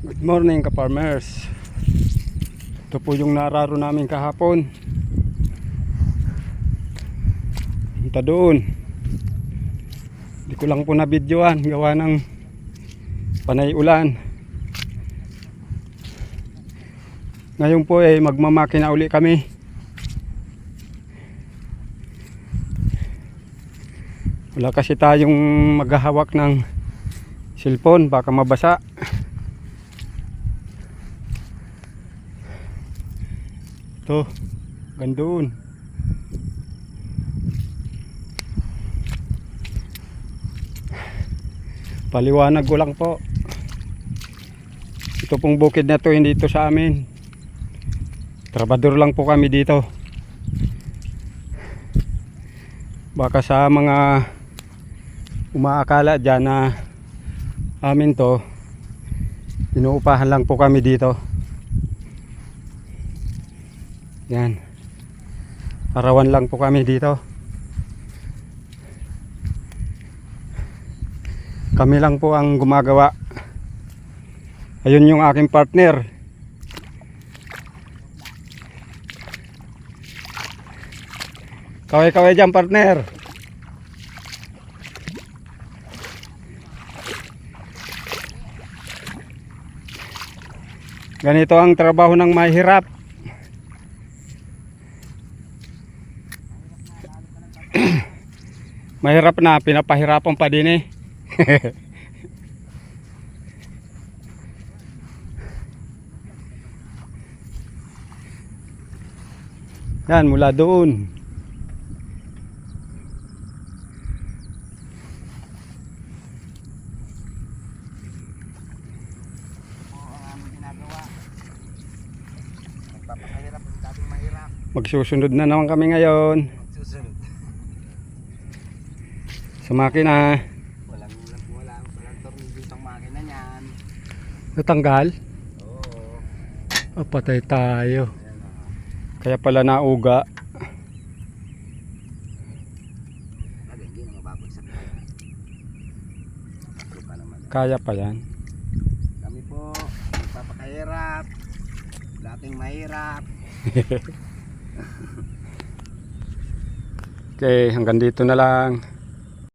Good morning ka-farmers. Ito po yung nararo namin kahapon. Punta doon. Hindi ko lang po na-videoan gawa ng panay ulan. Ngayon po ay magmamakina uli kami. Wala kasi tayong maghahawak ng cellphone, baka mabasa. Ito, gandoon. Paliwanag ko lang po. Ito pong bukid na to, hindi ito sa amin. Trabador lang po kami dito. Baka sa mga umaakala dyan na amin to, inuupahan lang po kami dito. Yan, arawan lang po kami dito. Kami lang po ang gumagawa. Ayun yung aking partner. Kaway-kaway dyan, partner. Ganito ang trabaho ng mahirap. Mahirap na, pinapahirapan pa din eh. Yan, mula doon. Magsusunod na naman kami ngayon. Sa makina. Walang tornilyo sa makina niyan. Natanggal? Oo. Patay tayo. Kaya pala nauga. Hindi na mababagsak. Kaya pa yan. Kami po magpapakahirap. Dating mahirap. Okay, hanggang dito na lang.